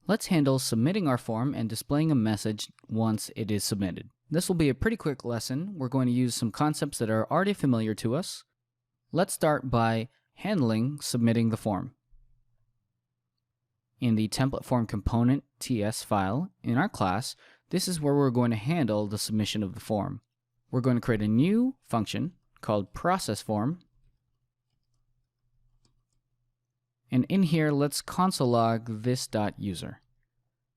Let's handle submitting our form and displaying a message once it is submitted. This will be a pretty quick lesson. We're going to use some concepts that are already familiar to us. Let's start by handling submitting the form. In the template form component TS file in our class, this is where we're going to handle the submission of the form. We're going to create a new function called process form. And in here, let's console log this.user.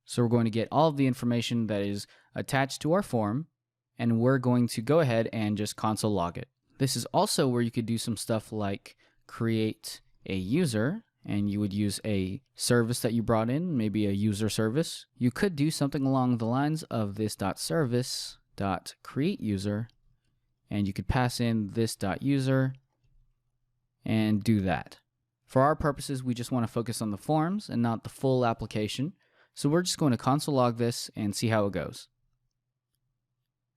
So we're going to get all of the information that is attached to our form, and we're going to go ahead and just console log it. This is also where you could do some stuff like create a user, and you would use a service that you brought in, maybe a user service. You could do something along the lines of this.service.createUser, and you could pass in this.user and do that. For our purposes, we just want to focus on the forms and not the full application. So we're just going to console log this and see how it goes.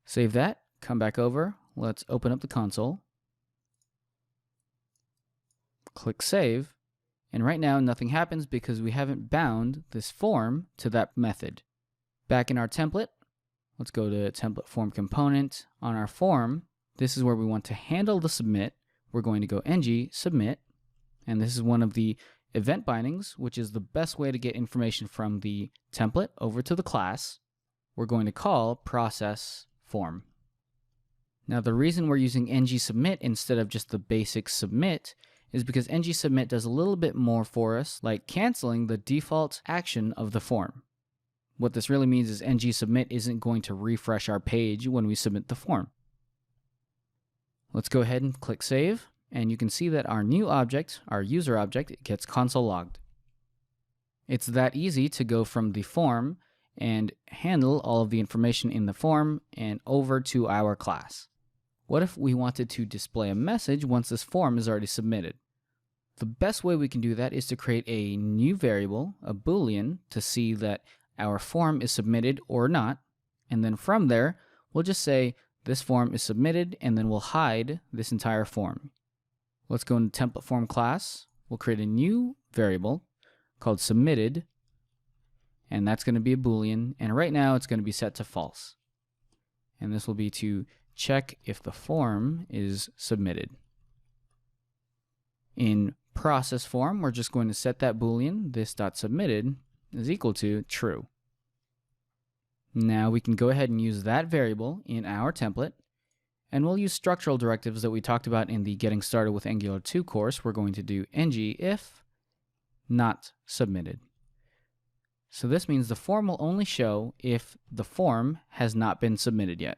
Save that, come back over, let's open up the console. Click save, and right now nothing happens because we haven't bound this form to that method. Back in our template, let's go to template form component. On our form, this is where we want to handle the submit. We're going to go ng submit. And this is one of the event bindings, which is the best way to get information from the template over to the class. We're going to call process form. Now, the reason we're using ng submit instead of just the basic submit is because ng submit does a little bit more for us, like canceling the default action of the form. What this really means is ng submit isn't going to refresh our page when we submit the form. Let's go ahead and click save. And you can see that our new object, our user object, gets console logged. It's that easy to go from the form and handle all of the information in the form and over to our class. What if we wanted to display a message once this form is already submitted? The best way we can do that is to create a new variable, a Boolean, to see that our form is submitted or not. And then from there, we'll just say this form is submitted, and then we'll hide this entire form. Let's go into template form class. We'll create a new variable called submitted, and that's going to be a Boolean, and right now it's going to be set to false. And this will be to check if the form is submitted. In process form, we're just going to set that Boolean, this.submitted, is equal to true. Now we can go ahead and use that variable in our template. And we'll use structural directives that we talked about in the Getting Started with Angular 2 course. We're going to do ng if not submitted. So this means the form will only show if the form has not been submitted yet.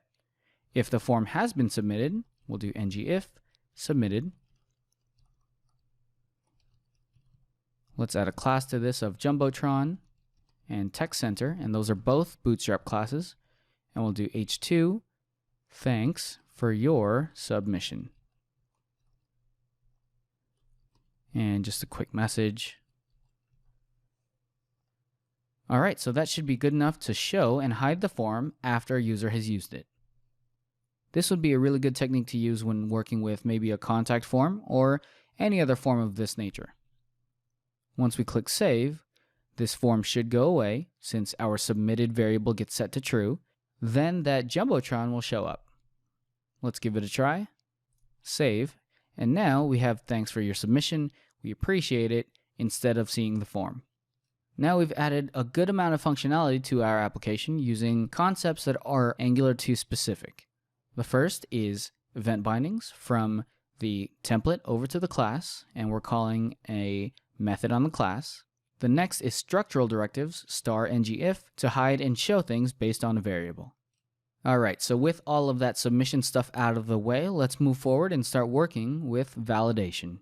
If the form has been submitted, we'll do ng if submitted. Let's add a class to this of Jumbotron and Text Center, and those are both Bootstrap classes. And we'll do h2 thanks for your submission. And just a quick message. All right, so that should be good enough to show and hide the form after a user has used it. This would be a really good technique to use when working with maybe a contact form or any other form of this nature. Once we click save, this form should go away since our submitted variable gets set to true. Then that Jumbotron will show up. Let's give it a try, save, and now we have thanks for your submission, we appreciate it, instead of seeing the form. Now we've added a good amount of functionality to our application using concepts that are Angular 2 specific. The first is event bindings from the template over to the class, and we're calling a method on the class. The next is structural directives, *ngIf, to hide and show things based on a variable. Alright, so with all of that submission stuff out of the way, let's move forward and start working with validation.